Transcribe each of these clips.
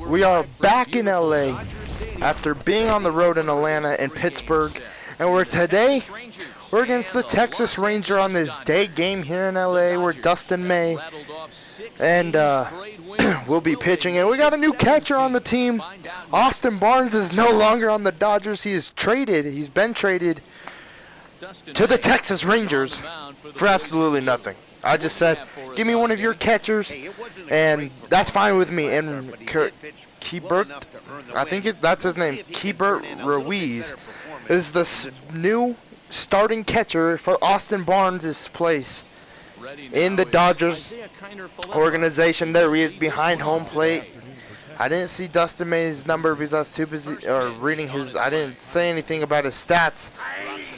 We are back in LA after being on the road in Atlanta and Pittsburgh, and we're against the Texas Ranger on this day game here in LA. We're Dustin May, and we'll be pitching, and we got a new catcher on the team. Austin Barnes is no longer on the Dodgers. He's been traded to the Texas Rangers for absolutely nothing. I just said, give me one of your catchers, and that's fine with me. And Keibert, I think that's his name, Keibert Ruiz, is the new starting catcher for Austin Barnes' place in the Dodgers organization. There he is behind home plate. I didn't see Dustin May's number because I was too busy reading his. I didn't say anything about his stats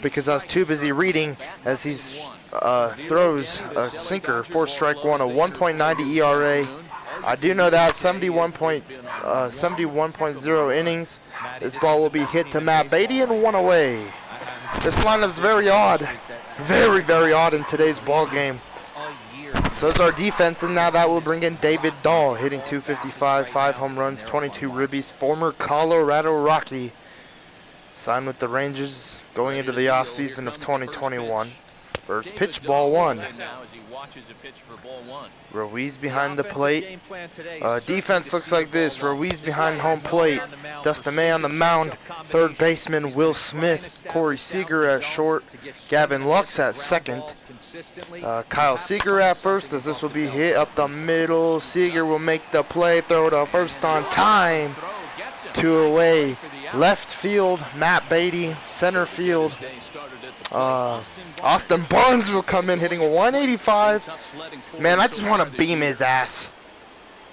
because I was too busy reading as he throws a sinker, 4-strike-1, a 1.90 ERA. I do know that 71.0 innings. This ball will be hit to Matt Beatty and one away. This lineup's very odd, very, very odd in today's ball game. So is our defense, and now that will bring in David Dahl, hitting .255, 5 home runs, 22 ribbies, former Colorado Rocky. Signed with the Rangers going into the offseason of 2021. First pitch, ball one. Ruiz behind the plate. Defense looks like this. Ruiz behind home plate. Dustin May on the mound. Third baseman Will Smith. Corey Seager at short. Gavin Lux at second. Kyle Seager at first, as this will be hit up the middle. Seager will make the play. Throw to first on time. 2 away. Left field, Matt Beatty. Center field, Austin Barnes will come in hitting a 185. Man, I just want to beam his ass.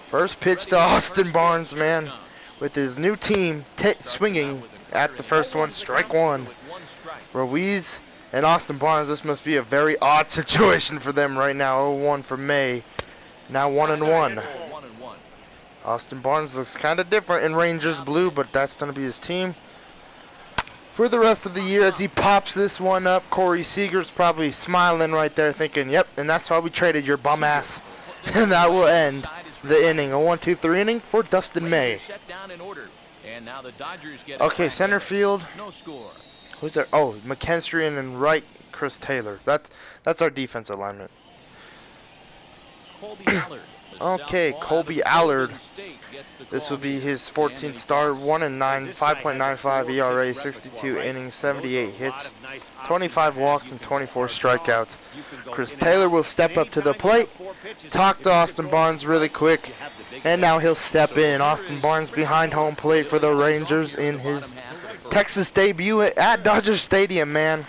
First pitch to Austin Barnes, man, with his new team swinging at the first one, strike one. Ruiz and Austin Barnes, this must be a very odd situation for them right now. 0-1 for May, now 1-1. Austin Barnes looks kind of different in Rangers blue, but that's going to be his team for the rest of the year as he pops this one up. Corey Seager's probably smiling right there thinking, yep, and that's why we traded your bum ass. And that will end the inning. A 1-2-3 inning for Dustin May. Okay, center field. Who's there? Oh, McKenstry and right Chris Taylor. That's our defense alignment. Okay, Colby Allard. This will be his 14th start. 1-9, 5.95 ERA, 62 innings, 78 hits, 25 walks, and 24 strikeouts. Chris Taylor will step up to the plate, talk to Austin Barnes really quick, and now he'll step in. Austin Barnes behind home plate for the Rangers in his Texas debut at Dodger Stadium, man.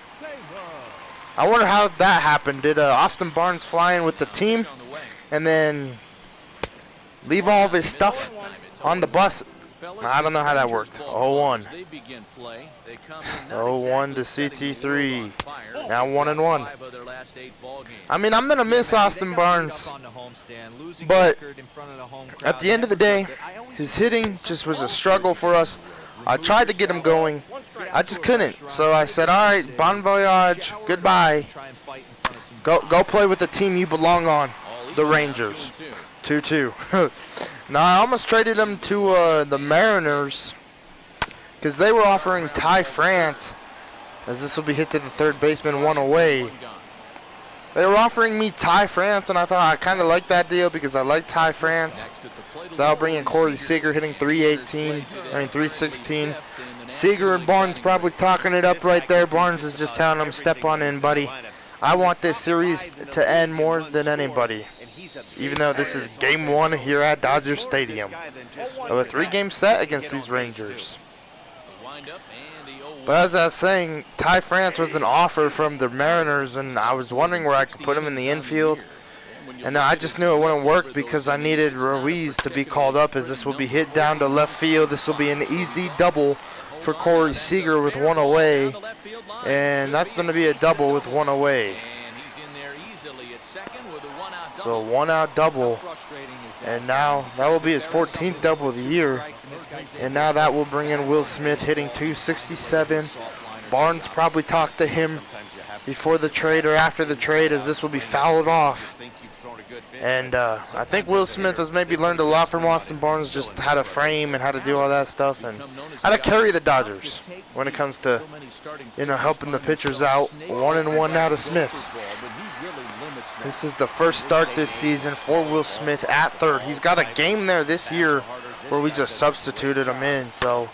I wonder how that happened. Did Austin Barnes fly in with the team and then leave all of his stuff on the bus? I don't know how that worked. 0-1. 0-1 to CT3. Now 1-1. I mean, I'm going to miss Austin Barnes, but at the end of the day, his hitting just was a struggle for us. I tried to get him going. I just couldn't. So I said, all right, bon voyage, goodbye. Go play with the team you belong on, the Rangers. 2-2. Now, I almost traded him to the Mariners because they were offering Ty France, as this will be hit to the third baseman, 1 away. They were offering me Ty France, and I thought I kind of liked that deal because I like Ty France. So I'll bring in Corey Seager hitting 316. Seager and Barnes probably talking it up right there. Barnes is just telling him, step on in, buddy. I want this series to end more than anybody, even though this is game 1 here at Dodger Stadium of a 3-game set against these Rangers. But as I was saying, Ty France was an offer from the Mariners, and I was wondering where I could put him in the infield. And I just knew it wouldn't work because I needed Ruiz to be called up, as this will be hit down to left field. This will be an easy double for Corey Seager with 1 away. And that's going to be a double with 1 away. So a 1-out double, and now that will be his 14th double of the year. And now that will bring in Will Smith hitting 267. Barnes probably talked to him before the trade or after the trade, as this will be fouled off. And I think Will Smith has maybe learned a lot from Austin Barnes, just how to frame and how to do all that stuff, and how to carry the Dodgers when it comes to, you know, helping the pitchers out. 1-1 now to Smith. This is the first start this season for Will Smith at third. He's got a game there this year where we just substituted him in. So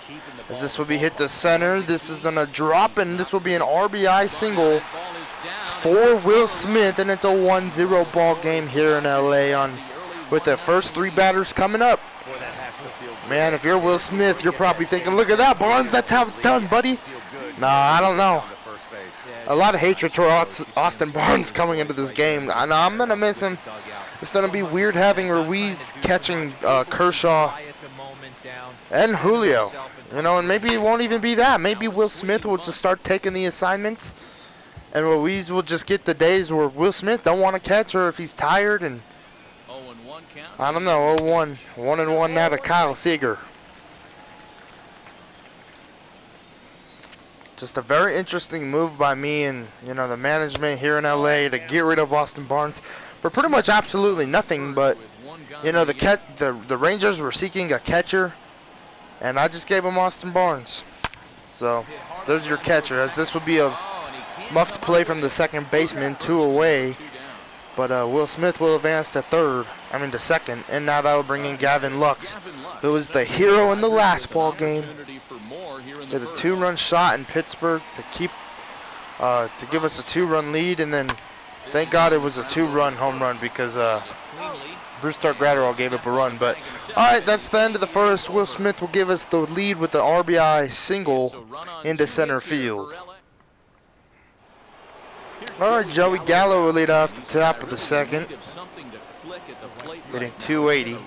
as this will be hit to center, this is going to drop, and this will be an RBI single for Will Smith, and it's a 1-0 ball game here in LA with the first three batters coming up. Man, if you're Will Smith, you're probably thinking, look at that, Barnes, that's how it's done, buddy. Nah, I don't know. A lot of hatred toward Austin Barnes coming into this game. I know I'm going to miss him. It's going to be weird having Ruiz catching Kershaw and Julio. You know, and maybe it won't even be that. Maybe Will Smith will just start taking the assignments, and Ruiz will just get the days where Will Smith don't want to catch, or if he's tired. And I don't know. 0-1. 1-1 now to Kyle Seager. Just a very interesting move by me and, you know, the management here in LA to get rid of Austin Barnes for pretty much absolutely nothing. But, you know, the Rangers were seeking a catcher, and I just gave him Austin Barnes. So there's your catcher, as this would be a muffed play from the second baseman, 2 away. But Will Smith will advance to second, and now that will bring in Gavin Lux, who was the hero in the last ball game. Did a 2-run shot in Pittsburgh to give us a 2-run lead, and then thank God it was a 2-run home run because Brusdar Graterol gave up a run. But all right, that's the end of the first. Will Smith will give us the lead with the RBI single into center field. All right, Joey Gallo will lead off the top of the second, hitting 280.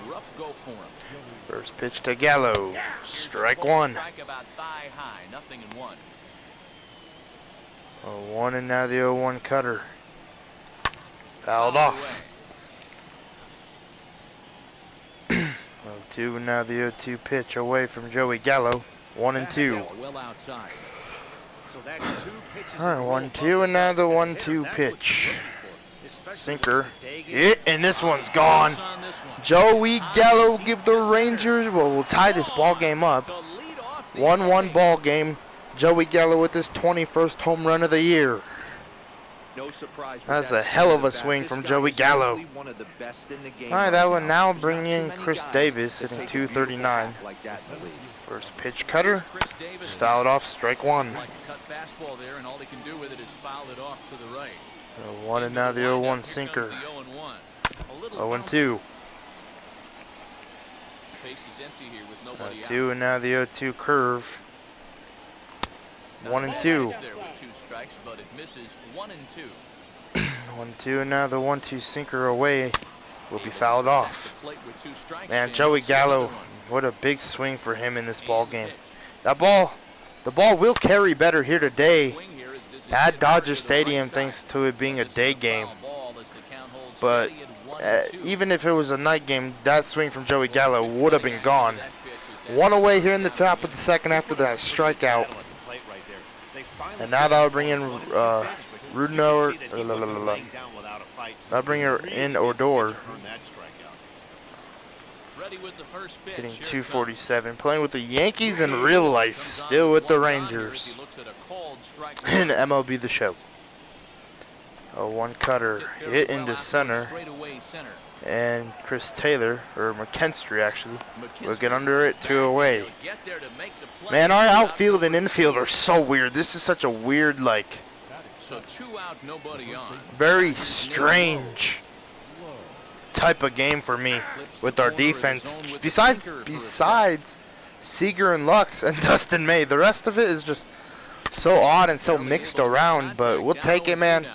First pitch to Gallo, strike one. 0-1, and now the 0-1 cutter. Fouled off. 0-2, and now the 0-2 pitch away from Joey Gallo. 1-2. Alright, 1-2, and now the 1-2 pitch. Sinker. Hit, and this one's gone. Joey Gallo give the Rangers, well, we'll tie this ball game up. 1-1 ball game. Joey Gallo with his 21st home run of the year. That's a hell of a swing from Joey Gallo. Alright, that will now bring in Chris Davis hitting 239. First pitch cutter, fouled off, strike one. 0-1, and now the 0-1 sinker. 0-2. 0-2, and now the 0-2 curve. 1-2. 1-2, and now the 1-2 sinker away will be fouled off. Man, Joey Gallo, what a big swing for him in this ball game. The ball will carry better here today at Dodger Stadium, thanks to it being a day game. But even if it was a night game, that swing from Joey Gallo would have been gone. One away here in the top of the second after that strikeout. And now that will bring in Rudno, that'll bring her in Odor. Hitting 247, playing with the Yankees in real life, still with the Rangers in MLB The Show. 0-1 cutter, hit into center, and Chris Taylor, or McKinstry actually, will get under it, 2 away. Man, our outfield and infield are so weird. This is such a weird, like, very strange type of game for me with our defense. Besides Seager and Lux and Dustin May, the rest of it is just so odd and so mixed around. But we'll take it, man.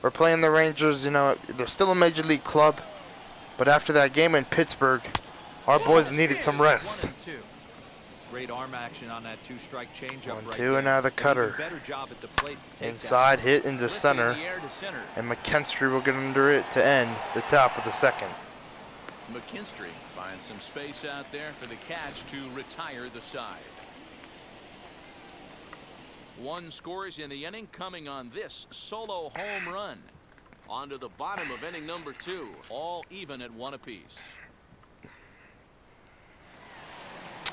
We're playing the Rangers. You know, they're still a major league club, but after that game in Pittsburgh, our boys needed some rest. Great arm action on that 2-strike changeup. 1-2, and now the cutter. Inside, hit into center, and McKinstry will get under it to end the top of the second. McKinstry finds some space out there for the catch to retire the side. One scores in the inning, coming on this solo home run. On to the bottom of inning number 2. All even at 1 apiece.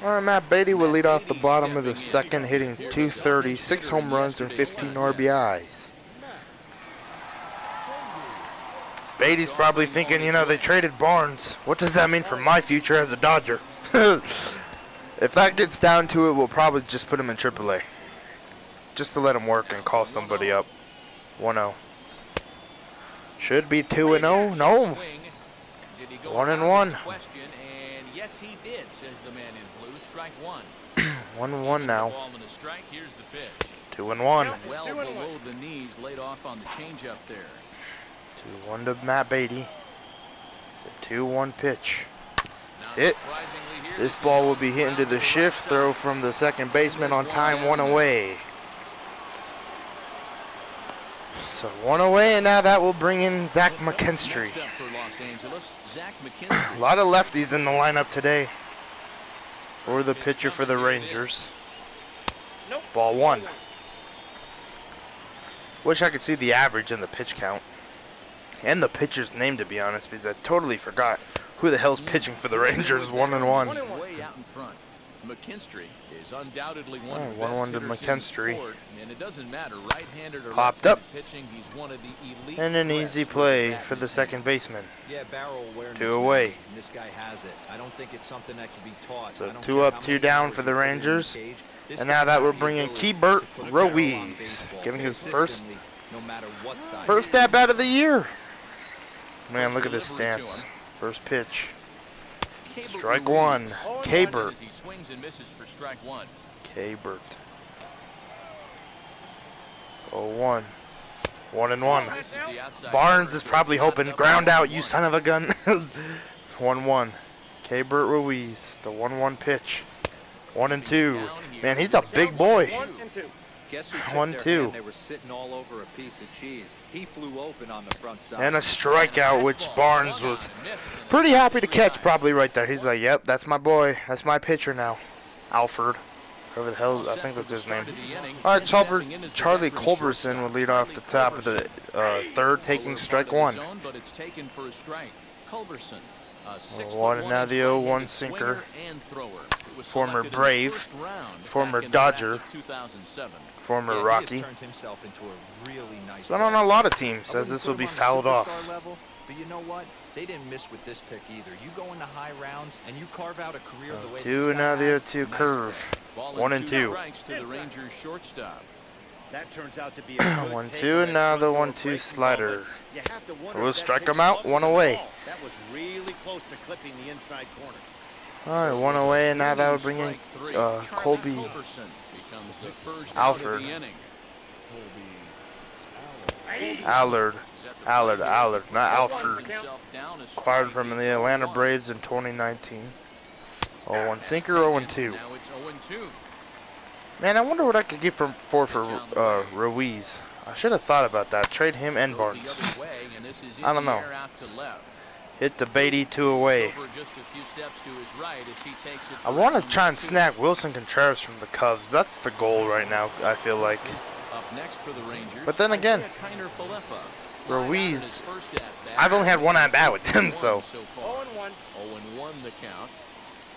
All right, Matt Beatty will lead off the bottom of the second, hitting .230, 6 home runs and 15 RBIs. Beatty's probably thinking, you know, they traded Barnes. What does that mean for my future as a Dodger? If that gets down to it, we'll probably just put him in AAA. Just to let him work and call somebody up. 1-0. Should be 2-0. No. 1-1. Yes, he did, says the man in blue. Strike 1. 1-1 now. 2-1. Well below the knees, laid off on the changeup there. 2-1 to Matt Beatty. The 2-1 pitch. Hit. This ball will be hit into the shift. Throw from the second baseman on time. 1 away. So 1 away, and now that will bring in Zach McKinstry. A lot of lefties in the lineup today for the pitcher for the Rangers. Ball 1. Wish I could see the average and the pitch count. And the pitcher's name, to be honest, because I totally forgot who the hell's pitching for the Rangers. 1-1. Way out in front. McKinstry is undoubtedly one of the 1-1 to best McKinstry. sport, and it doesn't matter right-handed or Popped up. pitching, he's one of the elite And an threats easy for play the for the second baseman. Yeah, barrel awareness. 2 away. And this guy has it. I don't think it's something that can be taught. So 2 up, 2 down for the Rangers. And now that we're bringing Culberson Ruiz, giving his first at bat of the year. Man, look at this stance. First pitch. Strike 1. Culberson. He swings and misses for strike 1. Culberson. 0-1. 1-1. Barnes is probably hoping ground out, you son of a gun. 1-1. Culberson Ruiz, the 1-1 pitch. 1-2. Man, he's a big boy. Guess who 1-2. They were sitting all over a piece of cheese. He flew open on the front side. And a strikeout, which Barnes was pretty happy to catch probably right there. He's like, yep, that's my boy. That's my pitcher now. Alfred. Whoever the hell, I think that's his name. All right, Charlie Culberson will lead off the top of the third, taking strike 1. But it's taken for a strike. Culberson, 1 now the 0-1 sinker. Former Brave, former Dodger, former Rocky. It's been on a lot of teams, as this will be fouled off. But you know what? They didn't miss with this pick either. You go into high rounds and you carve out a career the way 2 now the 0-2 curve. 1-2. To the Rangers shortstop. That turns out to be 1-2 and now the 1-2 slider. We'll strike him out. 1 away. That was really close to clipping the inside corner. All right, 1 away, and now that would bring in Colby Allard. Allard, not Alfred. Acquired from the Atlanta Braves in 2019. 0-1 sinker, 0-2. Man, I wonder what I could get for Ruiz. I should have thought about that. Trade him and Barnes. I don't know. Hit the Beatty 2 away. I want to try and snag Wilson Contreras from the Cubs. That's the goal right now, I feel like. But then again, Ruiz, I've only had 1 at bat with him, so 0-1 the count.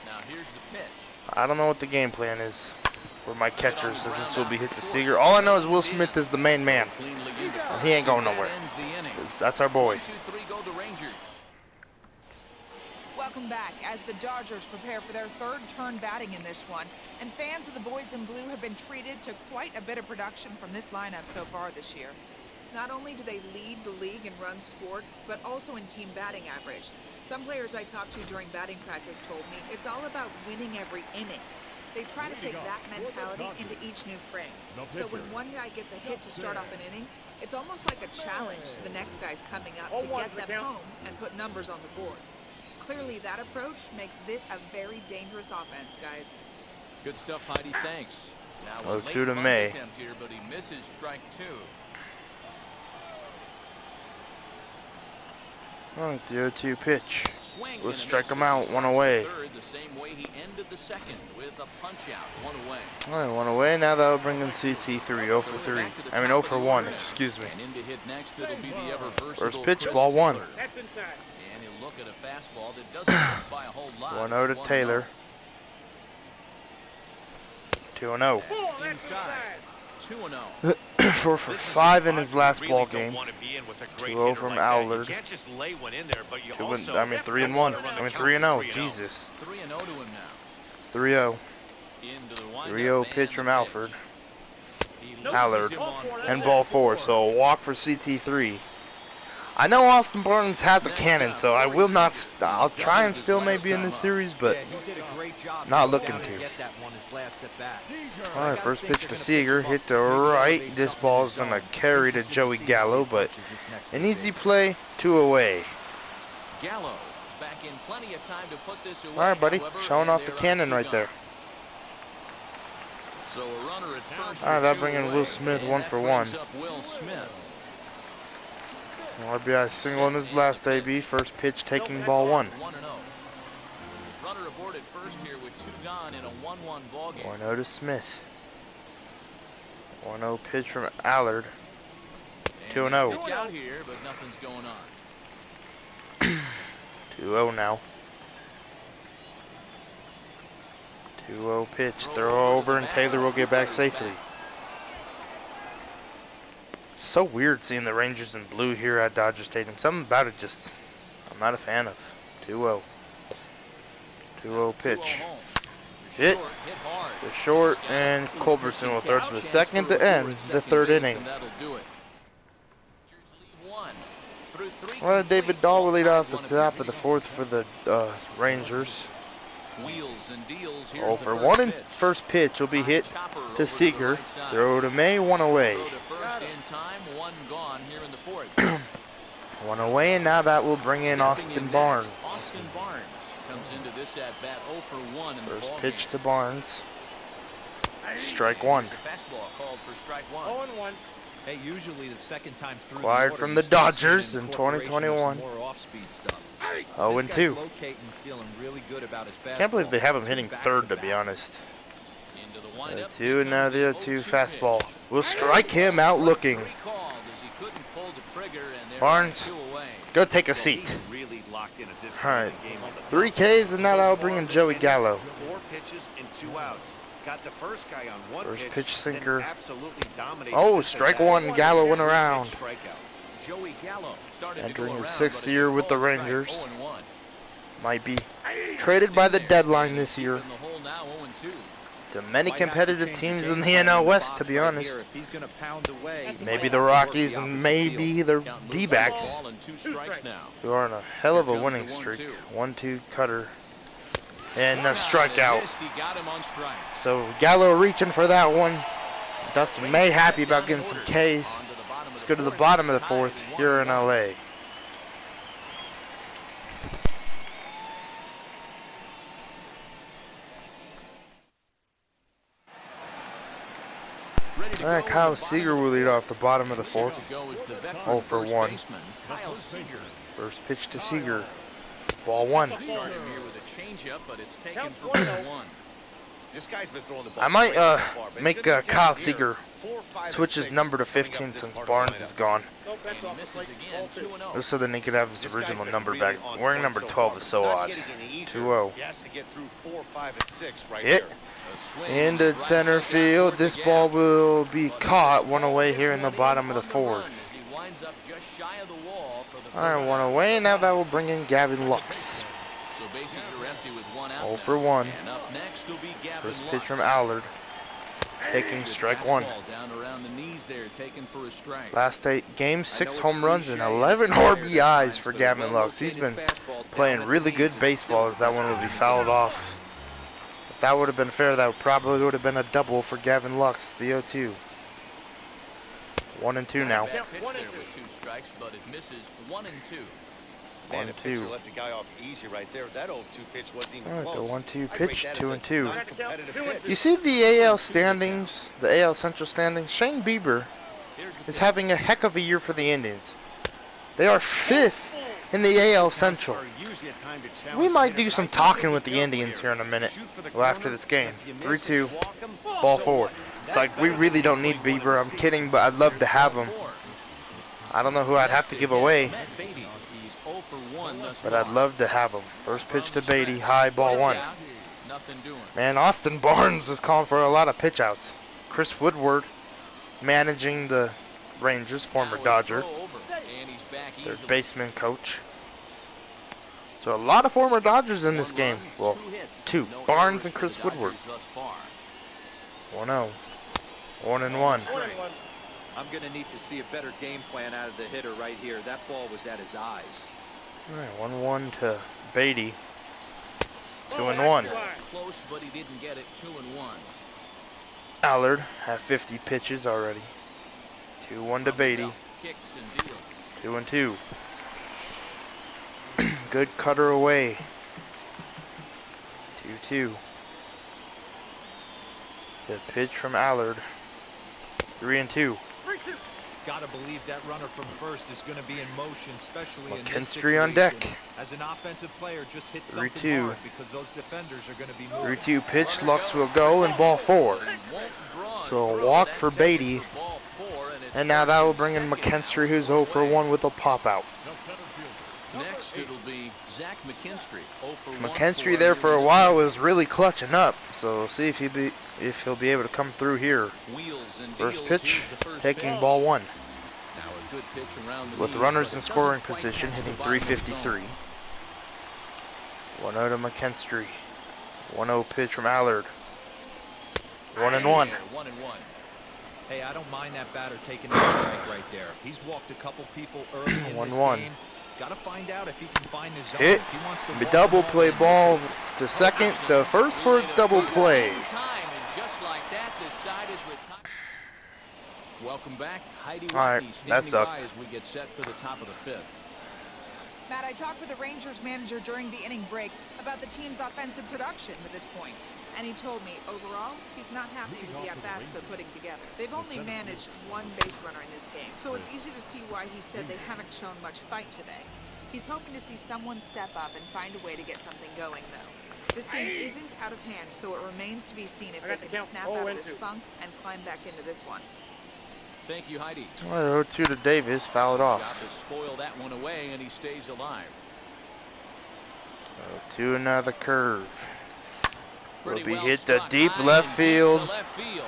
Now here's the pitch. I don't know what the game plan is for my catchers, as this will be hit to Seager. All I know is Will Smith is the main man, and he ain't going nowhere. That's our boy. Welcome back as the Dodgers prepare for their 3rd turn batting in this one. And fans of the boys in blue have been treated to quite a bit of production from this lineup so far this year. Not only do they lead the league in runs scored, but also in team batting average. Some players I talked to during batting practice told me it's all about winning every inning. They try to take that mentality into each new frame. So when one guy gets a hit to start off an inning, it's almost like a challenge to the next guys coming up to get them home and put numbers on the board. Clearly, that approach makes this a very dangerous offense, guys. Good stuff, Heidi. Thanks. Now a 0-2 to May. attempt here, but he misses strike 2. Alright, the 0-2 pitch. Swing We'll and a strike miss him as he out, one starts the away. third, the same way he ended the second with a punch out, one away. Alright, one away. Now that'll bring in CT3, 0 for 3. I mean 0 for 1, excuse me. And in to hit next, it'll be the ever versatile First pitch, Chris ball 1. Taylor. And he'll look at a fastball that doesn't miss by a whole lot. 1-0 to It's 1-0. Taylor. 2-0. That's inside. 2-0. 4 for 5 in his last ball game. 2-0 from Allard. You can't just lay one in there, but you 3-1. I mean 3-0. Jesus. 3-0 to him now. 3-0. Into the windup 3-0 and pitch the from pitch. Alford. He loses Allard. him on And ball ball 4. So a walk for CT3. I know Austin Barnes has a cannon, so I will not. I'll try and still maybe in this series, but Yeah, he did a great job. not He looking got to. Get that one his last at bat. Alright, first pitch to Seager, hit to right. This ball is gonna carry to Joey Gallo, but an easy play, 2 away. Gallo is back in plenty of time to put this away. Alright, buddy, however, showing and off the they're up cannon 2 right there. gone. So a runner at first. Alright, for that 2 bring in away, Will Smith, and 1 that for brings 1. up Will Smith. RBI single in his last AB, first pitch taking ball 1. 1-0. Runner aboard at first here with 2 gone in a 1-1 ball game. 1-0 to Smith. 1-0 pitch from Allard. 2-0. Pitch out here, but nothing's going on. 2-0 now. 2-0 pitch, throw over, and Taylor will get back safely. So weird seeing the Rangers in blue here at Dodger Stadium. Something about it just, I'm not a fan of. 2-0. 2-0 pitch. Hit to short, and Culberson will throw to the second to end the third inning. Well, David Dahl will lead off the top of the fourth for the Rangers. 0 for 1 and first pitch will be hit to Seager. Throw to May, 1 away. 1 away, and now that will bring in Austin Barnes. Austin Barnes comes into this at bat 0 for 1 in the First ball pitch game. to Barnes. Strike 1. There's a fastball called for strike 1. Hey, usually the second time through Acquired the order, from you the start seeing Dodgers in incorporation of some 2021. more off-speed stuff. 0 This and guy's 2. locating, feeling really good about his Can't believe they have him fastball. hitting Back third, to back. be honest. Into the windup. 2 and now the 0-2 fastball. Will strike him out looking. Barnes, go take a seat. Really locked in at this point Alright, in the game. 3 Ks, and now that'll bring in Joey Gallo. 4 pitches and 2 outs. Got the first guy on 1 First pitch, pitch then sinker. absolutely dominates Oh, this strike at-bat. 1, Gallo went around. Strikeout. Joey Gallo started to Entering go his around, 6th but it's year a with the called strike, Rangers. 0-1. Might be traded by the deadline this year. In the hole now, 0-2. To many Might have to competitive change teams the in game the plan NL in the West, to box be right honest. here. If he's gonna pound away, he Maybe might the have to work Rockies the and opposite maybe field. the Count moves D-backs, on ball and 2 strikes now. who are on a hell of a Here comes winning the streak. 1-2. 1-2 cutter. And a Swung out strikeout. missed. He got him on strikes. So Gallo reaching for that one. Dustin May happy about getting some Ks. Let's go to the bottom of the fourth here in LA. All right, Kyle Seager will lead off the bottom of the fourth. 0 for 1. Kyle Seager. First pitch to Seager. Ball 1. Started here with a changeup, but it's taken for 1. This guy's been throwing the ball I might great so far, but make it's gonna take Kyle him here. Seager 4, 5, and switch his 6 number to coming up 15 this since part of the Barnes lineup. is gone. And he misses again, 2-0. Just so then he could have his This original guy's been number really back. on Wearing point number so 12 far, is but so it's not odd. getting any easier. 2-0. He has to get through 4, 5, and 6 right Hit. there. A swing Into right center side field. towards the This gap. ball will be But caught. 1 away this here in the one bottom of in the on run fourth. as he winds up just shy of the wall for the All right, first 1 out. away. Now that will bring in Gavin Lux. So bases are empty with 1 out 0 now. for 1. And up next will be Gavin First Lux. pitch from Allard. Taking Good strike 1. fastball down around the knees there, taken for a strike. Last 8 games, 6 I know home it's runs and cliche, 11 it's tired at RBIs times, for but a Gavin Lux. He's been well-located fastball down playing at really the good knees is baseball, as still that one would be the best fouled option. off. If that would have been fair, that probably would have been a double for Gavin Lux, the 0-2. 1 and 2 now. Bad pitch there with 2 strikes, but it misses 1 and 2. Man, the pitcher 1-2. let the guy off easy right there. That 0-2 pitch wasn't even All right, the close. 1-2 I'd rate pitch, that 2 as and a 2. non-competitive pitch. You see the AL standings, the AL Central standings? Shane Bieber Here's the is pitch. having a heck of a year for the Indians. They are 5th in the AL Central. We might do some talking with the Indians here in a minute. Well, after this game. 3-2, ball 4. It's like, we really don't need Bieber. I'm kidding, but I'd love to have him. I don't know who I'd have to give away, but I'd love to have him. First pitch to Beatty, high, ball 1. Man, Austin Barnes is calling for a lot of pitch outs. Chris Woodward managing the Rangers, former Dodger, their baseman coach. So a lot of former Dodgers in this game. Well, 2, Barnes and Chris Woodward. 1-0, 1-1. I'm going to need to see a better game plan out of the hitter right here. That ball was at his eyes. All right, 1-1 to Beatty. 2-1. Close, but he didn't get it. 2-1. Allard had 50 pitches already. 2-1 to Beatty. 2-2. Good cutter away. 2-2. The pitch from Allard. 3-2. Gotta believe that runner from first is going to be in motion, especially in this McKinstry situation. on deck. As an offensive player, just hit something 3-2. hard because those defenders are going to be moving. 3-2 pitch. Lux will go and ball 4. So a walk for Beatty. And now that will bring in McKinstry, who's 0 for 1 with a pop out. Next, it'll be Zach McKinstry. 0 for 1. McKinstry there for a while was really clutching up. So we'll see if he'll be able to come through here. First pitch, taking ball 1. With runners in scoring position, hitting 353. 1-0 to McKinstry. 1-0 pitch from Allard. 1-1. Hey, I don't mind that batter taking a strike right there. He's walked a couple people early in this 1-1. game. Got to find out if he can find his zone. Hit. If he wants to The double play ball to second. The first for a double play. Welcome back, Heidi. All right, that sucked. As we get set for the top of the 5th. Matt, I talked with the Rangers manager during the inning break about the team's offensive production at this point. And he told me, overall, he's not happy with the at-bats they're putting together. They've only managed 1 base runner in this game, so it's easy to see why he said they haven't shown much fight today. He's hoping to see someone step up and find a way to get something going, though. This game isn't out of hand, so it remains to be seen if they can snap out of this funk and climb back into this one. Thank you, Heidi. All right, 0-2 to Davis, fouled Job off. to spoil that one away, and he stays alive. 0-2, another curve. Will Pretty be well hit to struck deep high left and field. to left field.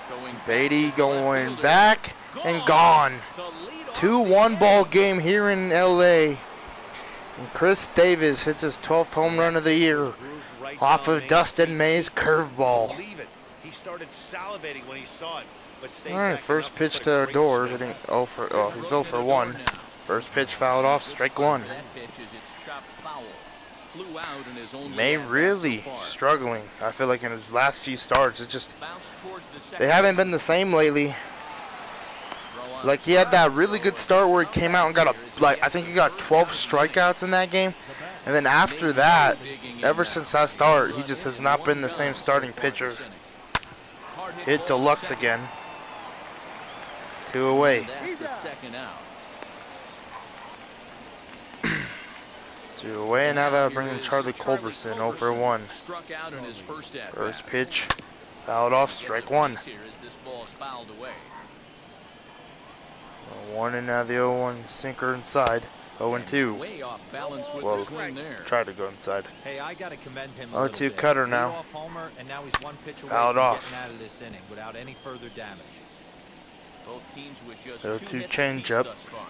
Going back Beatty is the left going fielder. back and gone. To lead off 2-1 the ball inning. game here in LA. And Chris Davis hits his 12th home run of the year off of Dustin May's curveball. He started salivating when he saw it, but stayed All right, back first enough to pitch put a to great Doors, swing hitting on it. 0 for he's 0 for 1. First pitch fouled off, strike 1. That pitch is it's chopped foul. Flew out in his own May at-bat really so far. struggling. I feel like in his last few starts, it's just Bounce towards the they second haven't base. been the same lately. Throw on Like he had that strike. really good start where he came out and got I think he got 12 strikeouts in that game. And then after that, ever since that start, he just has not been the same starting pitcher. Hit to Lux again. 2 away. That's the second out. 2 away, and now that'll bring in Charlie Culberson, 0 for 1. Struck out in his first at-bat. First pitch, fouled off, strike 1. Here as this ball is fouled away. 1 and now the 0-1 sinker inside. 0-2. Way off balance with Well, the swing there. tried to go inside. Hey, I got to commend him a 0-2 little bit. cutter now. Leadoff homer, and now he's 1 pitch away Fouled from off. getting out of this inning without any further damage. Both teams with just 0-2 2 hits change apiece up. thus far.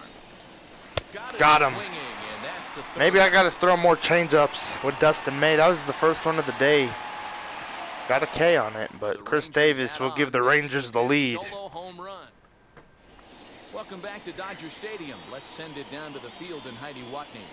Got him. Swinging, and that's the third. Maybe I gotta throw more changeups with Dustin May. That was the first one of the day. Got a K on it, but The Chris Rangers Davis add will on give the to Rangers the his lead. Solo home run. Welcome back to Dodger Stadium. Let's send it down to the field in Heidi Watney.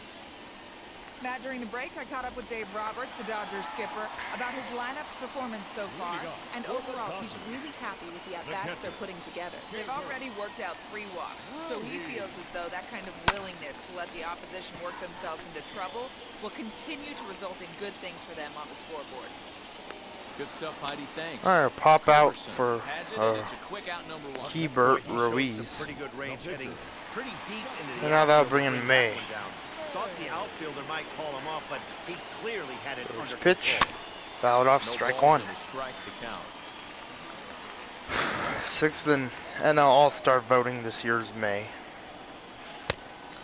Matt, during the break, I caught up with Dave Roberts, the Dodgers skipper, about his lineup's performance so far. And overall, he's really happy with the at-bats they're putting together. They've already worked out 3 walks, so he feels as though that kind of willingness to let the opposition work themselves into trouble will continue to result in good things for them on the scoreboard. Good stuff, Heidi. Thanks. All right, pop out Culberson for has it, and it's a quick out number 1. Keybert He showed some Ruiz. pretty good range, heading pretty deep into the And now that'll outfield bring in to that May. one down. Thought the outfielder might call him off, but he clearly had it under Pitch. control. Fouled off, No strike balls one. and a strike to count. 6th in NL All-Star voting this year's May.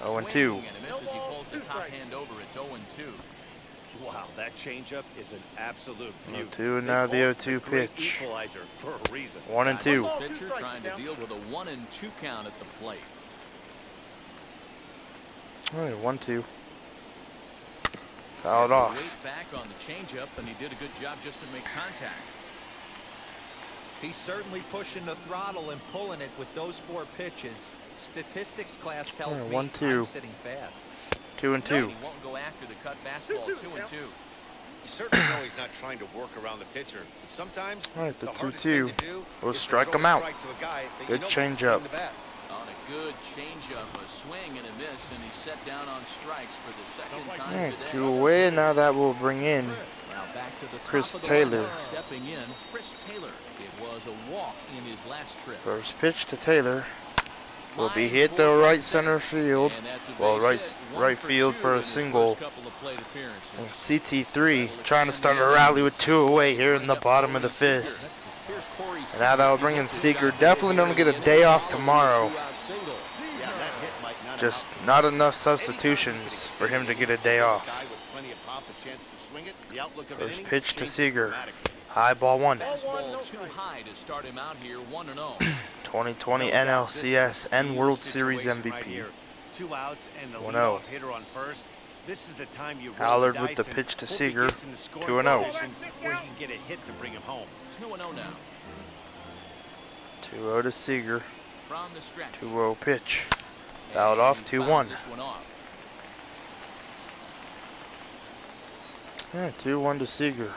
0-2. Swinging and a miss as he pulls the top hand over. It's 0-2. Wow, that changeup is an absolute beauty. 0-2, and They now call the it 0-2 great pitch. Equalizer for a reason. 1-2. Pitcher trying to deal with a 1-2 count at the plate. All right, 1-2. Fouled off. Way back on the changeup, and he did a good job just to make contact. He's certainly pushing the throttle and pulling it with those 4 pitches. Statistics class tells Yeah, me 1-2. I'm sitting fast. 2-2. He won't go after the cut fastball. 2-2. You certainly know he's not trying to work around the pitcher. But sometimes All right, the hardest 2-2. thing to do We'll is to strike throw him a out. strike to a guy that Good you know can changeup. swing the bat. On a good changeup, a swing and a miss, and he's set down on strikes for the second All time right, today. 2 away, and now that will bring in Now back to the top Chris of the Taylor. lineup. Stepping in, Chris Taylor. It was a walk in his last trip. first pitch to Taylor. Will be Line hit toward to right left center field. And that's a Well, base hit. right 1 field two for in a his single. first couple of plate appearances. CT3 trying to start a rally with 2 away here in the bottom of the 5th. Here's Corey And now that will bring in Seager. Definitely going to get a day off tomorrow. Yeah, that hit might not Just have not enough substitutions for him to get a day off. guy with plenty of pop, a chance to swing it. The outlook of an First inning pitch to changes Seager. dramatically. High ball 1. Fastball too high to start him out here, 1-0. 2020 No doubt, this is a NLCS and steal World Series situation right MVP. here. 2 outs and the 1-0. leadoff hitter on first. This is the time you roll Allard the with the dice and pitch to hope he Seager. gets in the scoring 2-0. position where he can get a hit to bring him home. 2-0 now. 2-0 to Seager. From the stretch. 2-0 pitch. Fouled off, And 2-1. fouls this one off. Yeah, 2-1 to Seager.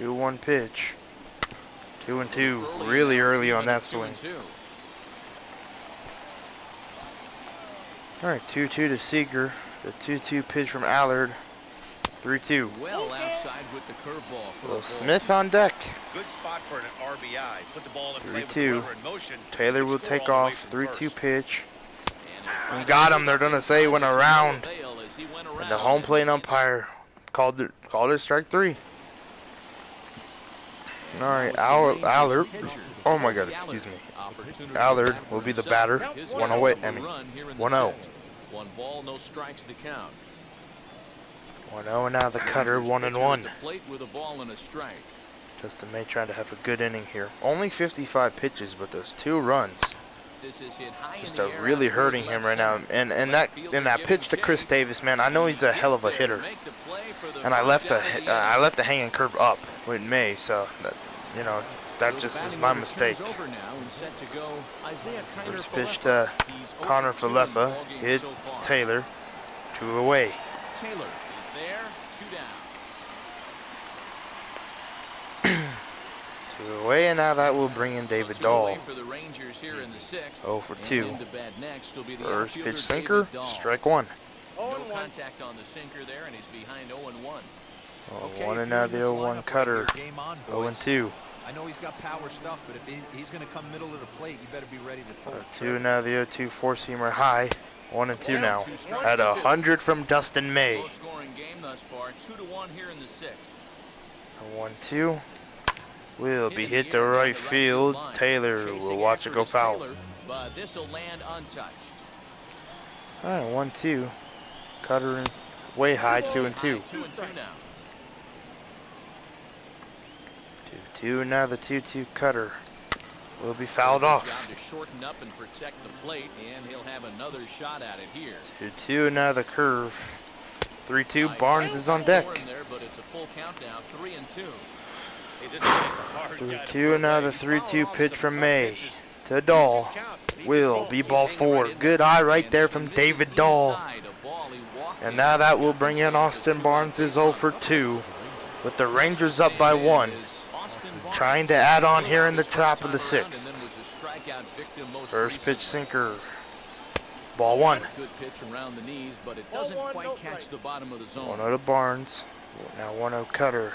2-1 pitch. 2-2. Really early on that swing. 2-2. All right, 2-2 to Seager. The 2-2 pitch from Allard. 3-2. Well outside with the curveball for a Will ball. Smith on deck. Good spot for an RBI. Put the ball in play with 3-2. the runner in motion. Taylor Could will score take all the way off. from 3-2 first. pitch. And And got him. They're gonna say he went around. as he went And around. the home plate umpire called it strike 3. All right, Allard. Oh my God, excuse me. Allard will be the batter. 1 away. 1-0. 1 ball, no strikes to count. 1-0, and now the cutter. 1-1. The plate with a ball and a strike. Justin May trying to have a good inning here. Only 55 pitches, but those 2 runs This is hit high just in are the air really out toward hurting him left right now. center. And Left that fielder pitch to giving Chris chase. Davis, man, I know he's a hell of a Gets there to hitter. make the play for the And I first left out of the I inning. left the hanging curve up with May, so that, you know, that So the just is batting my order mistake. turns over now and set to go Isaiah First Kiner pitch Falefa. to He's Connor 0 for 2 in the Falefa, ballgame hit so far. Taylor, 2 away. Taylor is there, 2 down. 2 away, and now that will bring in David So 2 Dahl. away for the Rangers here in the 6th. 0 for And 2. into bat next will be the First outfielder, pitch sinker, David Dahl. strike 1. No contact on the sinker there, and he's behind 0-1. Okay, 1 if and you're now in the this 0-1 lineup right cutter. here, game on, 0 boys. 2. I know he's got power stuff, but if he's going to come middle of the plate, you better be ready to pull the 2 trigger. now the 0-2 four-seamer high. 1 2 now. 2 strikes. At 100 from Dustin May. Low scoring game thus far, 2-1 here in the 6th. 1-2 will be hit to right field. Taylor will watch it go foul. But this will land untouched. All right, 1-2. Cutter in way high, 2 and 2. 2 and 2 now. 2-2. Now the 2-2 cutter will be fouled Good off. job to shorten up and protect the plate, and he'll have another shot at it here. 2-2. Now the curve. 3-2. Nice. Barnes is on deck. More in there, but it's a full count now, 3 and 2. Hey, this guy's a hard guy to 3-2. And now the He's fouled 3-2 off pitch some from tough May pitches. to Dahl. 2-2 count. He Will just be needs to ball keep hanging 4. right in Good there. eye right And there this from one misses David Dahl. inside. A ball he walked And in now that will got bring in himself a Austin two-out Barnes is base 0 runner. for 2. With the Rangers up by And 1. is Austin Barnes. Trying to add on here in the His first top of the time around, 6th. and then was a strikeout victim most First pitch recently. sinker. Ball 1. Good pitch around the knees, but it doesn't quite catch the bottom of the zone. 1-0 to Barnes. Now 1-0 cutter.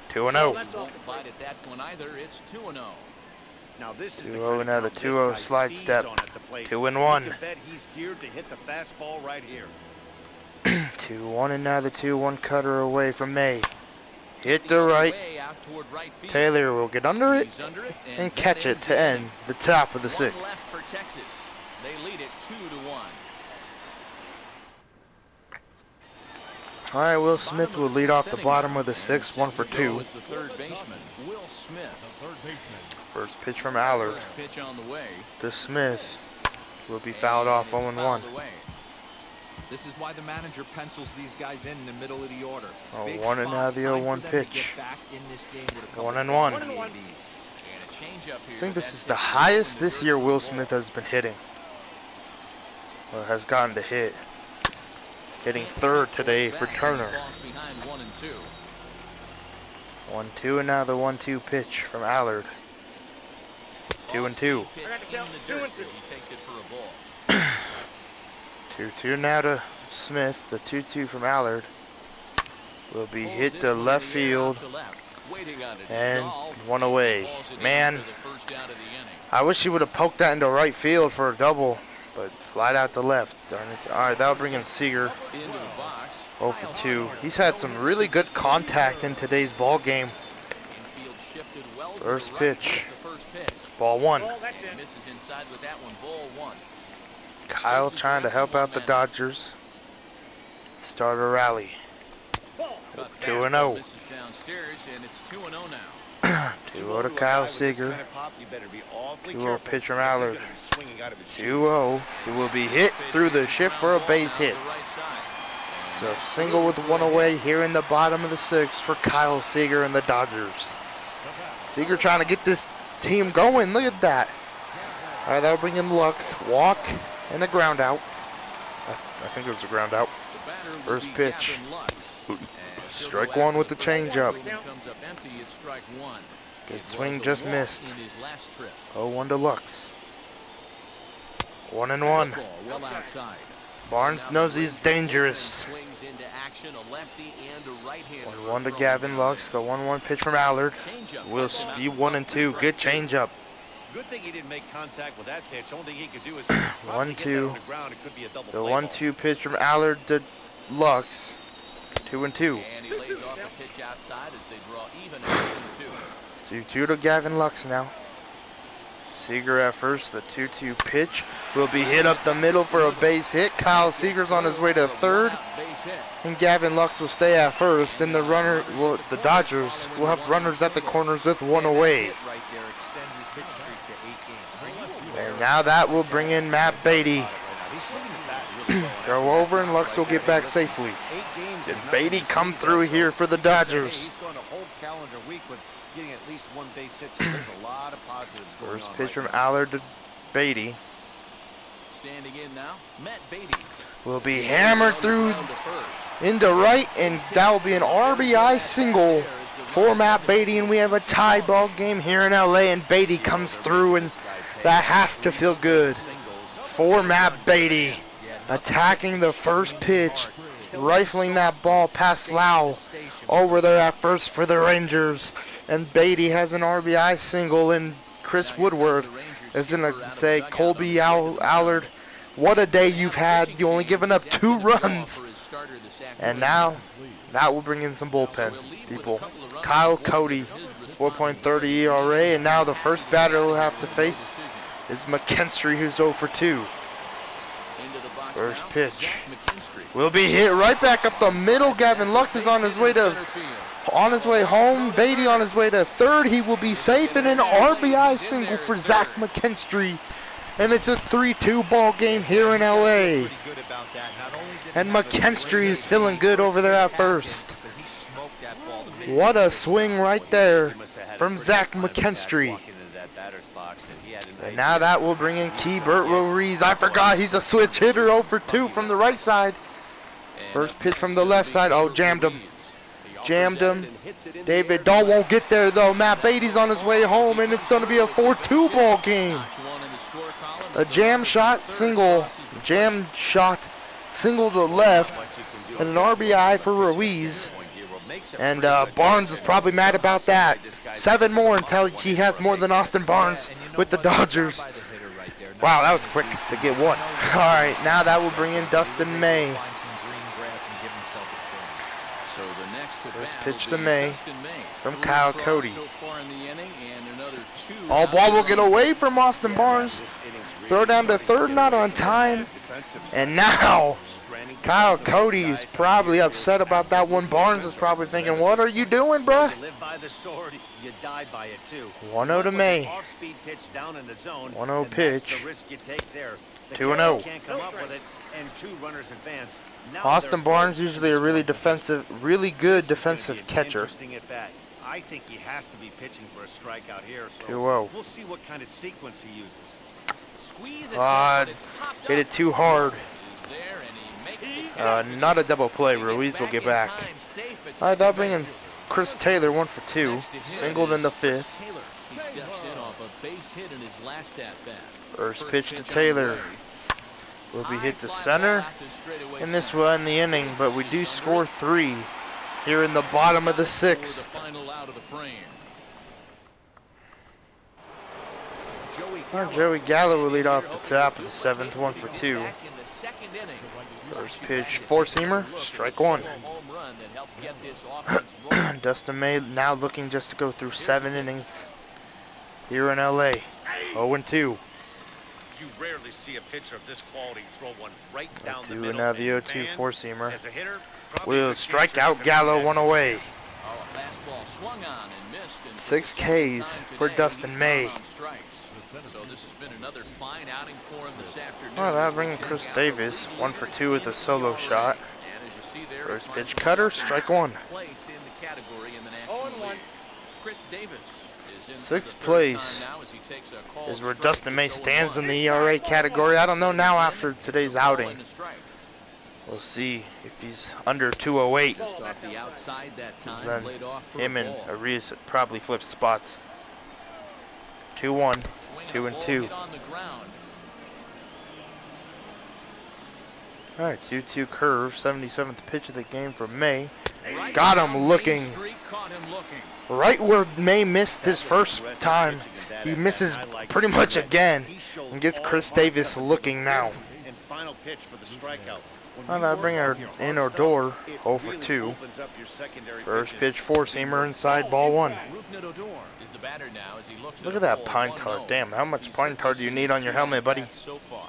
2-0. He won't bite at that one either. It's 2-0. Now this is the 2-0, critical now the this 2-0 guy slide feeds step. on at the plate. 2-1. You can bet he's geared to hit the fastball right here. 2-1, and now the 2-1 cutter away from May. Hit the right. Taylor will get under it and catch it to end the top of the 6th. They lead it 2-1. All right, Will Smith will lead off the bottom of the 6th, 1 for 2. The third baseman, Will Smith. First pitch from Allard. First pitch on the way. To Smith will be fouled off 0-1. This is why the manager pencils these guys in the middle of the order. Oh, Big 1 and spot, now the time 0-1 for them to pitch. get back in this game with a couple 1-1. of And ABs. a changeup here. I think this is the highest this year Will Smith has been hitting. Well, has gotten to hit. Hitting third today for Turner. 1-2, and now the 1-2 pitch from Allard. 2-2. 2-2 now to Smith. The 2-2 from Allard will be hit to left field and 1 away. Man, I wish he would have poked that into right field for a double, but flied out to left. Darn it. All right, that'll bring in Seager. 0 for 2. He's had some really good contact in today's ball game. First pitch. Ball 1. Kyle trying to help out the Dodgers. Start a rally. 2-0. 2-0 to Kyle Seager. 2-0 pitch from Allard. 2-0. He will be hit through the shift for a base hit. So single with 1 away here in the bottom of the 6th for Kyle Seager and the Dodgers. Seager trying to get this team going. Look at that. All right, that'll bring in Lux. Walk and a ground out. I think it was a ground out. First pitch. Strike 1 with the changeup. Good swing, just missed. 0-1 to Lux. 1-1. Barnes knows he's dangerous. 1-1 to Gavin Lux. The 1-1 pitch from Allard. Will be 1-2. Good changeup. Good thing he didn't make contact with that pitch. Only thing he could do is 1-2. The 1-2 pitch from Allard to Lux. 2-2. 2-2 to Gavin Lux now. Seager at first. The 2-2 pitch will be hit up the middle for a base hit. Kyle Seager's on his way to third, and Gavin Lux will stay at first. And the Dodgers will have runners at the corners with 1 away. And now that will bring in Matt Beatty. Throw over and Lux will get back safely. Did Beatty come through here for the Dodgers? First pitch from Allard to Beatty. Standing in now, Matt Beatty Will be hammered through into right, and that will be an RBI single for Matt Beatty, and we have a tie ball game here in LA, and Beatty comes through, and that has to feel good for Matt Beatty, attacking the first pitch, rifling that ball past Lau over there at first for the Rangers, and Beatty has an RBI single, and Chris Woodward is going to say, Colby Allard, what a day you've had. You only given up 2 runs. And now, that will bring in some bullpen people. Kyle Cody, 4.30 ERA, and now the first batter we'll have to face is McKinstry, who's 0 for 2. First pitch will be hit right back up the middle. Gavin Lux is on his way home. Beatty on his way to third. He will be safe, and an RBI single for Zach McKinstry. And it's a 3-2 ball game here in LA. And McKinstry is feeling good over there at first. What a swing right there from Zach McKinstry. And now that will bring in Keibert Ruiz. I forgot he's a switch hitter, 0 for 2 from the right side. First pitch from the left side. Oh, jammed him. Jammed him. David Dahl won't get there though. Matt Beatty's on his way home, and it's going to be a 4-2 ball game. A jam shot single to left, and an RBI for Ruiz. And Barnes is probably mad about that. 7 more until he has more than Austin Barnes with the Dodgers. Wow, that was quick to get 1. All right, now that will bring in Dustin May. First bat pitch will to be May Dustin May. from 3 Kyle draws Cody. so far in the inning, and another 2 All out ball the will get run. away from Austin Barnes. This inning's really Throw down to starting third, get not away on from that time. defensive And side. now Stranding the Kyle rest of those Cody is guys out probably here upset is about that one. absolutely Barnes is essential. probably But thinking, at what this are you point, doing, bruh? You live by the sword, you die by it too. 1-0 to With an May. off-speed pitch down in the zone, 1-0 and pitch. That's the risk you take there. The 2-0. catcher can't come up with it, and 2 runners advance. Now Austin they're Barnes both usually in a really scoring defensive, really good This is gonna be defensive an catcher. interesting at bat. I think he has to be pitching for a strikeout here. So 2-0. we'll see what kind of sequence he uses. Squeeze Ah, attempt, but it's popped hit up. it too hard. He's there, and he makes the catch. Not a double play. He Ruiz gets will get in back. time, safe at All right, that'll second bring in base. Chris Taylor, 1 for 2. Next to hit Singled in the is Chris 5th. Taylor. He steps in off a base hit in his last at bat. First pitch to on the Taylor. way. Will be High hit to fly center. ball out to straightaway And this center. will end the inning, but we do score 3 here in the bottom of the For the 6th. final out of the frame. Joey Gallo will lead off the top of the 7th, 1 for 2. Back in the second inning. First pitch, four-seamer, strike 1. Home run that helped get this offense rolling. Dustin May now looking just to go through 7 innings here in LA. 0-2. You rarely see a pitcher of this quality throw one right down the 2 middle. and now the and 0-2 man, four-seamer. as a hitter, probably a Will good strike catcher out can Gallo, make 1 that away. Oh, a fastball swung on and missed. And 6 for the second Ks time for today, Dustin he's May. gone on strikes. So this has been another fine outing for him this afternoon. All right, that'll As we bring in check Chris out the Davis, lead 1 for leaders 2 with in a solo ERA. shot. And as you see there, First he pitch finds cutter, himself in strike 1. sixth place in the category in the National League. Chris Davis is in for Sixth the third place time now as he takes a called is where strike. Dustin May It's stands 0-1. in the ERA category. I don't know now after today's It's a ball outing. and a strike. We'll see if he's under 208. Just off the outside that time, Then laid off for him a and ball. Arias probably flip spots. 2-1, Swing and a 2-2. ball hit on the ground. All right, 2-2 curve, 77th pitch of the game for May. Right Got him down Main looking Street, caught him looking. right where May missed his That was first aggressive time. pitching in that He at-bat. misses I like to pretty see much that. again He showed and gets all Chris the Davis concept looking of now. and final pitch for the strikeout. When Well, you that'll work bring off her your in hard or stuff, door, it 0 for really 2. opens up your secondary First pitches. pitch, four-seamer inside, ball 1. Rupert Odor is the batter now as he looks Look at at a that ball pine 1-0. tar. Damn, how much He's pine hit tar this do you in need his on your 2 helmet, buddy? at-bats So far.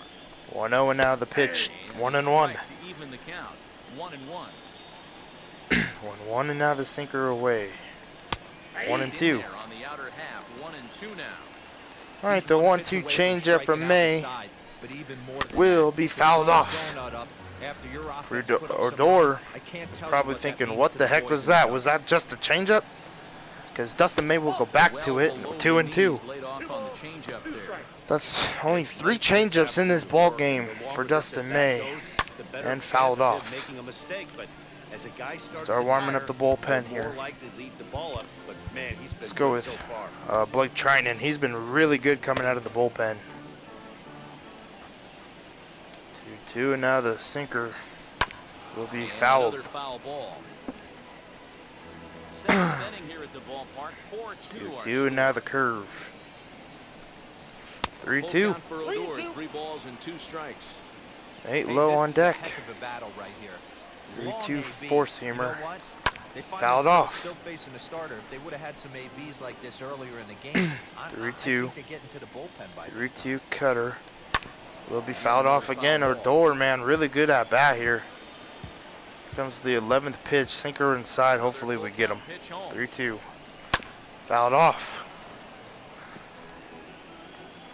1-0 and now the pitch, And 1-1. strike to even the count. 1-1. 1-1 and now the sinker away. 1-2. He's in there on the outer half. 1-2 now. All right, the 1-2 changeup from May will be fouled off. Odor is probably thinking, what the heck was that? Was that just a changeup? Because Dustin May will go back to it. 2-2. Laid off on the changeup there. That's only 3 changeups in this ball game for Dustin May. And fouled off. Start warming up the bullpen here. Let's go with Blake Trinan. He's been really good coming out of the bullpen. 2-2 and now the sinker will be And fouled. another foul ball. Seventh inning here at the ballpark. 4-2. our 2 and now score. the curve. Full 3-2. count for Odor. 3 balls and 2 strikes. 8 low on deck. 3-2 Long AB. four-seamer. You know what? They find Fouled themselves off. Still facing the starter. If they would have had some ABs like this earlier in the game, I 3-2. think they get into the bullpen by this time. 3-2 cutter. Will be fouled off again. Odor, man, really good at bat here. Comes the 11th pitch, sinker inside. Hopefully we get him. 3-2. Fouled off.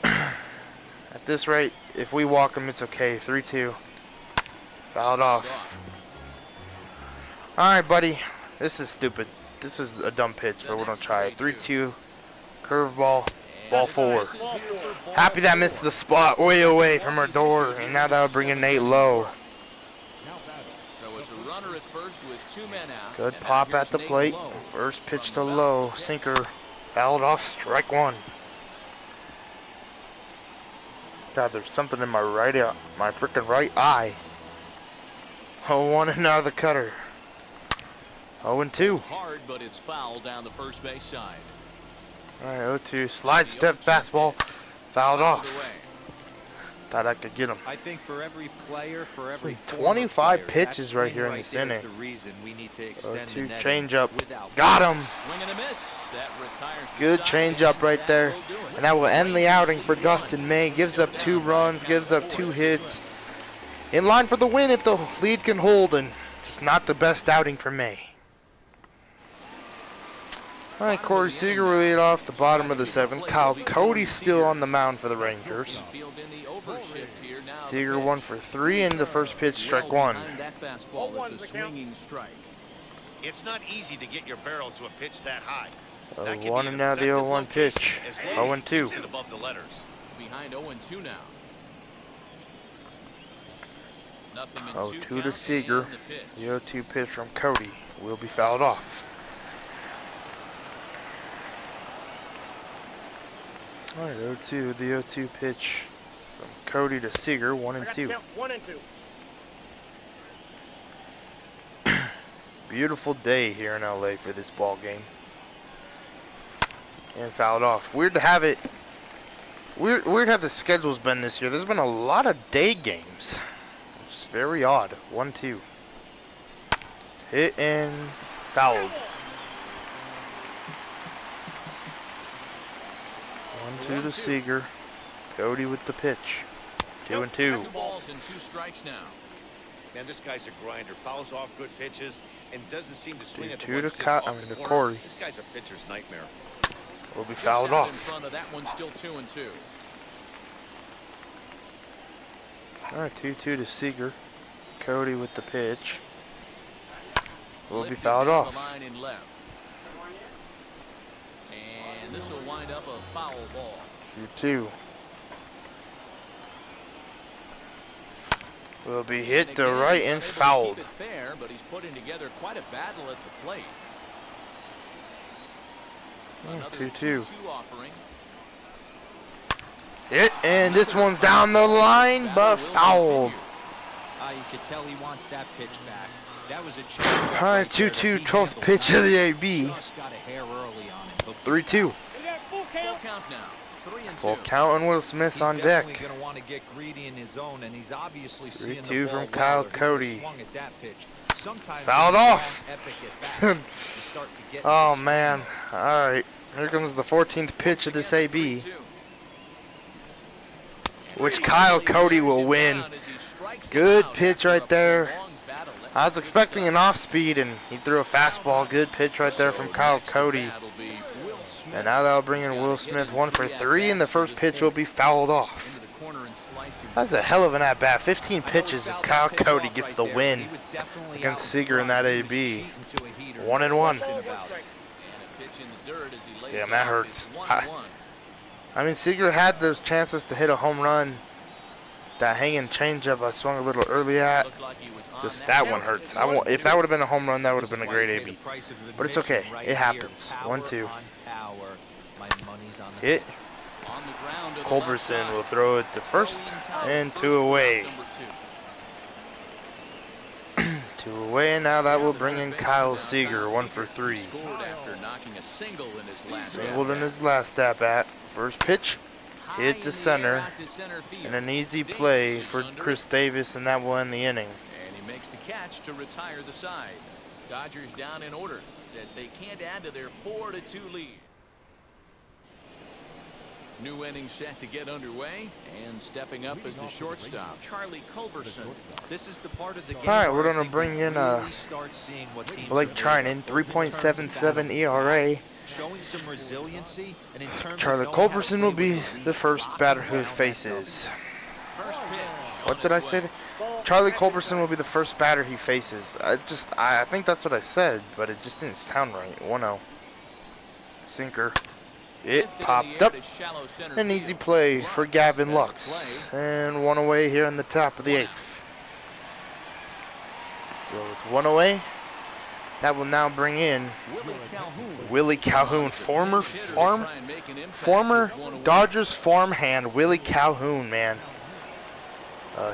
At this rate, if we walk him, it's okay. 3-2. Fouled off. All right, buddy. This is stupid. This is a dumb pitch, but we're gonna try it. 3-2. Curveball. Ball 4. Happy that missed the spot way away from our door, and now that'll bring in Nate Lowe. So it's a runner at first with 2 men out. Good And now pop here's at the Nate plate. Lowe. First pitch to From the Lowe. mound. Sinker fouled off. Strike 1. God, there's something in my right eye, my freaking right eye. 0-1 and now the cutter. 0-2. Hard, but it's foul down the first base side. All right, 0-2. Slide step fastball. Fouled off. Away. Thought I could get him. I think for every player, for every 25 player, pitches that right swing here in this there is inning. the reason we need to extend the 0-2 netting change-up. without Got him. Swing and a miss. That retires the Good side, change-up and right that there. will do it. And that will end the outing for Rangers lead Dustin May. Gives up 2 runs, gives up 2 hits. In line for the win if the lead can hold, and just not the best outing for May. Alright, Corey Seager will lead off the bottom of the 7th. Kyle Cody still on the mound for the Rangers. Field in the overshift here. Now the Seager pitch. 1 for 3 in the first pitch, strike Well 1. behind that fastball, it's a swinging strike. It's not easy to get your barrel to a pitch that high. 1 and now the 0-1 pitch. 0-2. Above the letters. Behind 0-2 now. Nothing in 0-2 2 to count, Seager. and the pitch. The 0-2 pitch from Cody will be fouled off. Alright, 0-2, the 0-2 pitch from Cody to Seager, 1 and 2. 1 and 2. Beautiful day here in LA for this ball game. And fouled off. Weird to have it. Weird how the schedule's been this year. There's been a lot of day games. It's very odd. 1-2. Hit and fouled. 1-2 to Seager. Cody with the pitch. 2 and 2. 2 balls and 2 strikes now. Man, this guy's a grinder. Fouls off good pitches and doesn't seem to swing at the 2 ones to just Cut. off I mean the to corner. Corey. This guy's a pitcher's nightmare. Will be Just fouled out in off. front of that one, still 2 and 2. Alright, 2-2 to Seager. Cody with the pitch. Will be Lifted fouled down the off. line and left. And this will wind up a foul ball. 2-2. Will be hit to again, right he's and unable to fouled. keep it fair, but he's putting together quite a battle at the plate. Another 2-2. 2-2 offering. Hit, and this one's down the line, but fouled. You could tell he wants that pitch back. That was a change. Alright, 2-2, 12th pitch of the AB. Just got a hair early on it. 3-2. Full Full count. count now. 3 and 2. Full count and Will Smith He's on deck. definitely going to want to get greedy in his zone, and he's obviously seeing 3-2 the ball from well, Kyle or he Cody. would've swung at that pitch. Sometimes Fouled when you off. have epic at-bats, you start to get Oh into man. swing. Alright. Here comes the 14th pitch of this AB. 3-2. Which Kyle Cody will win. Good pitch right there. I was expecting an off-speed, and he threw a fastball. Good pitch right there from Kyle Cody. And now that'll bring in Will Smith 1 for 3, and the first pitch will be fouled off. That's a hell of an at-bat. 15 pitches, and Kyle Cody gets the win against Seager in that AB. 1 and 1. Damn, that hurts. I mean, Seager had those chances to hit a home run. That hanging changeup I swung a little early at. Just that one hurts. If that would have been a home run, that would have been a great AB. But it's okay. It happens. 1-2. Hit. Culberson will throw it to first, and 2 away. 2 away, and now that will bring in Kyle Seager, 1 for 3. Singled in his last at-bat. First pitch, hit to center, and an easy play for Chris Davis, and that will end the inning. And he makes the catch to retire the side. Dodgers down in order as they can't add to their 4-2 lead. New inning set to get underway, and stepping up as the shortstop, Charlie Culberson. This is the part of the game. Alright, we're where I gonna think bring we in really start seeing what teams Blake are Trinan, made of, both in terms of 3.77 battle ERA. back, showing some resiliency, and in terms Charlie of knowing how to Culberson play will with be the lead the first off batter and who down that faces. First pitch. What did I say? Charlie Culberson will be the first batter he faces. I think that's what I said, but it just didn't sound right. 1-0. Sinker. It popped up. An easy play for Gavin Lux. And 1 away here in the top of the 8th. So with 1 away, that will now bring in Willie Calhoun, former Dodgers farmhand Willie Calhoun, man.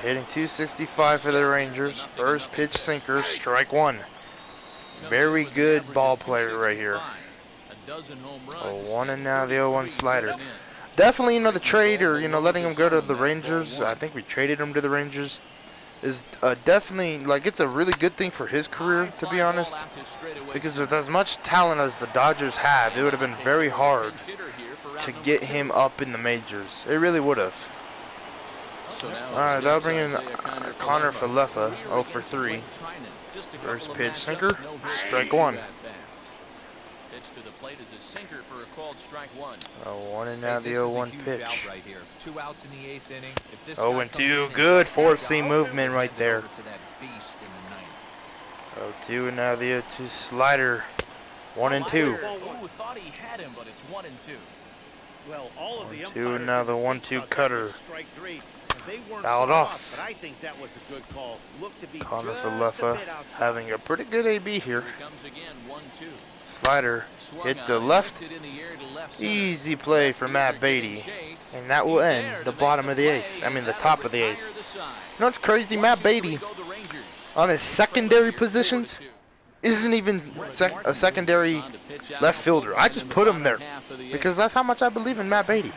Hitting 265 for the Rangers. First pitch sinker, strike 1. Very good ball player right here. 0-1 and now the 0-1 slider. definitely, the trade, or, letting him go to the Rangers. I think we traded him to the Rangers. Is definitely, like, it's a really good thing for his career, to be honest. Because with as much talent as the Dodgers have, it would have been very hard to get him up in the majors. It really would have. Alright, that'll bring in Connor Falefa, 0 for 3. First pitch, sinker, strike one. Pitch to the plate is a sinker for a called strike one. 1 and now the 0-1 pitch. Right here. 2 outs in the 8th inning. If this 0 guy and comes 2, in and good gets 4-seam movement right there. over to that beast in the 9th. 0-2 and now the 0-2 slider. 1 and 2. Ooh, thought he had him, but it's 1 and 2. Well, all of the 1-2 umpires and now in the the 1-2 sixth thought that cutter. was strike 3. They weren't Fouled far off. but I think that was a good call. Looked to be Connor just a Falefa bit outside. having a pretty good AB here. Here he comes again, 1-2. Slider Swung hit on the and left. lifted in the air to left center. Easy play for Matt Beatty. And that will end the bottom of the 8th. I mean the top of the 8th. You know what's crazy? Matt Beatty on his secondary positions isn't even a secondary left fielder. I just put him there because that's how much I believe in Matt Beatty.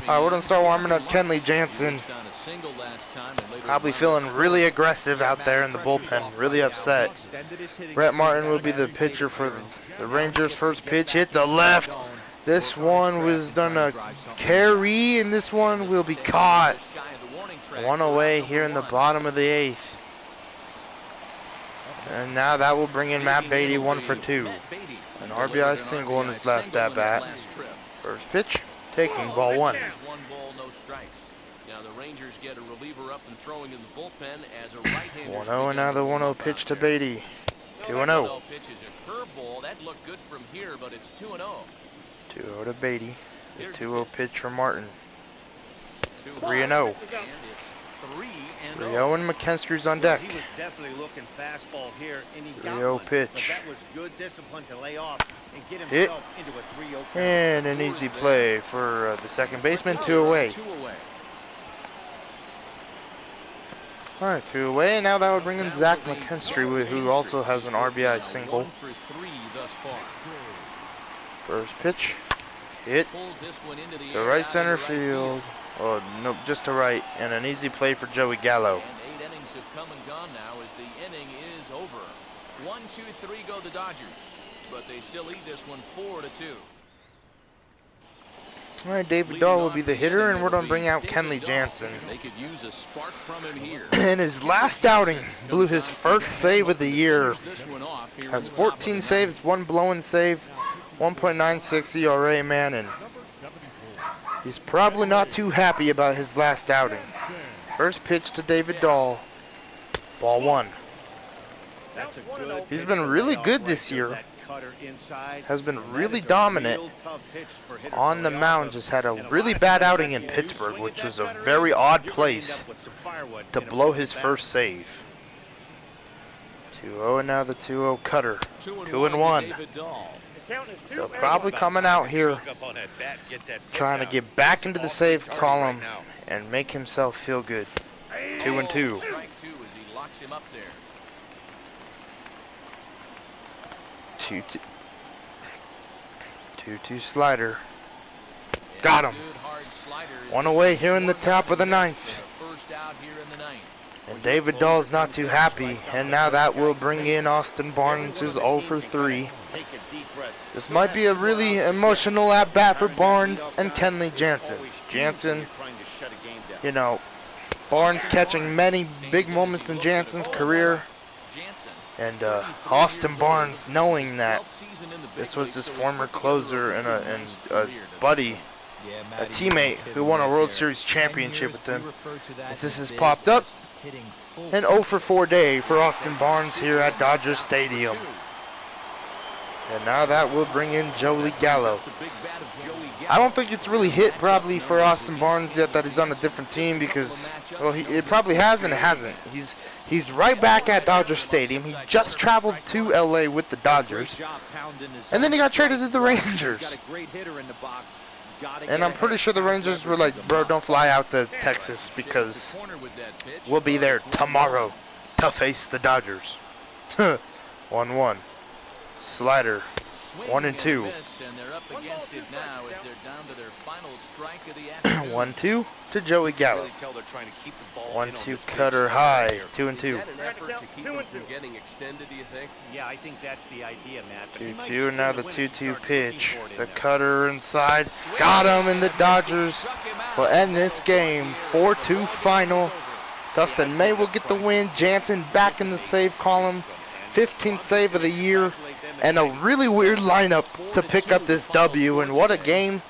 Alright, we're going to start warming up Kenley Jansen. Probably feeling really aggressive out there in the bullpen. Really upset. Brett Martin will be the pitcher for the Rangers. First pitch hit the left. This one was done a carry, and this one will be caught. One away here in the bottom of the 8th. And now that will bring in Matt Beatty, 1 for 2. An RBI single in his last at-bat. First pitch, taking ball 1. 1 ball, no strikes. Now the Rangers get a reliever up and throwing in the bullpen as a right-hander. 1-0 and now the 1-0 pitch to Beatty. 2-0. Pitch is a curveball. That looked good from here, but it's 2-0. 2-0 to Beatty. The 2-0 pitch from Martin. 3-0. And it's 3-0. 3-0 and McKinstry's on deck. He was definitely looking fastball here, and he 3-0 got one, pitch. But that was good discipline to lay off and get Hit. himself into a 3-0 count. And an easy play for the second baseman, 2 away. 2 away. Alright, 2 away, and now that would bring in Zach McKinstry, who also has an RBI single. 1 for 3 thus far. First pitch, hit Pulls this one into the to air right out center into field. Oh, no, just to right, and an easy play for Joey Gallo. And 8 innings have come and gone now as the inning is over. 1, 2, 3 go the Dodgers, but they still lead this one 4-2. Alright, David Dahl will be the hitter, and we're going to bring out Kenley Jansen. They could use a spark from him here. In his last outing, blew his first save of the year. This one off here Has on top of 14 the saves, 1 blown save, 1.96 ERA, man, and he's probably not too happy about his last outing. First pitch to David Dahl, ball 1. That's a good He's pitch been to really lay off good right this there, year. that cutter inside, Has been and that really is a dominant real tough pitch for hitters on to the lay off mound. of. Just had a And really lot of bad times outing in you Pittsburgh, swing which at was that a cutter very in, odd you're gonna end place up with some firewood to in a blow couple his back. first save. 2-0 and now the 2-0 cutter. 2-1. 2-1. So probably coming out here Choke up on that bat, get that foot trying to down. get back into the Off save target column right now. and make himself feel good. 2-2. Strike 2 as he locks him up there. 2-2. 2-2 slider. Got him. Good hard slider as 1 this away is here in the swung top of the on 9th. for the first out here in the 9th. And David Dahl's not too happy, and now that will bring in Austin Barnes, who's 0 for 3. Take a deep breath. This might be a really emotional at-bat for Barnes and Kenley Jansen. Jansen, you know, Barnes catching many big moments in Jansen's career, and Austin Barnes knowing that this was his former closer and a buddy, a teammate who won a World Series championship with them. As this has popped up, an 0 for 4 day for Austin Barnes here at Dodger Stadium. And now that will bring in Joey Gallo. I don't think it's really hit probably for Austin Barnes yet that he's on a different team because, well, it probably has and it hasn't. He's right back at Dodger Stadium. He just traveled to LA with the Dodgers, and then he got traded to the Rangers. And I'm pretty sure the Rangers were like, bro, don't fly out to Texas because we'll be there tomorrow to face the Dodgers. 1-1. Slider. Swing 1-2. and a miss, and they're up against it now as they're down to their final strike of the afternoon. 1-2 to Joey Gallo. Really tell they're trying to keep the ball in on 1-2 this pitch. cutter high. 2-2. Is that an effort to keep him from getting extended, do you think? Yeah, I think that's the idea, Matt. But he might 2-2. score Now to the win if he 2-2 starts pitch. looking for it in The there. cutter inside. Got him, and the Dodgers will end this game. 4-2 final. Dustin May will get the win. Jansen back in the save column. 15th save of the year. And a really weird lineup to pick up this W. And what a game.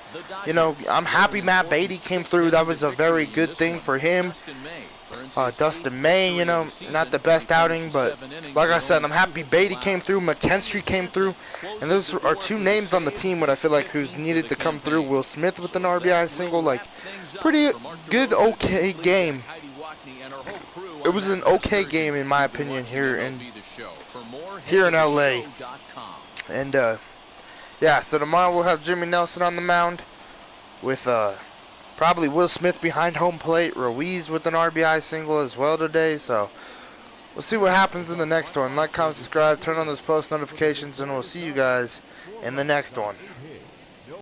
You know, I'm happy Matt Beatty came through. That was a very good thing for him. Dustin May, you know, not the best outing, but like I said, I'm happy Beatty came through, McKinstry came through, and those are two names on the team what I feel like who's needed to come through. Will Smith with an RBI single, like, pretty good, okay game. It was an okay game in my opinion here in LA. And yeah, so tomorrow we'll have Jimmy Nelson on the mound with probably Will Smith behind home plate, Ruiz with an RBI single as well today. So we'll see what happens in the next one. Like, comment, subscribe, turn on those post notifications, and we'll see you guys in the next one.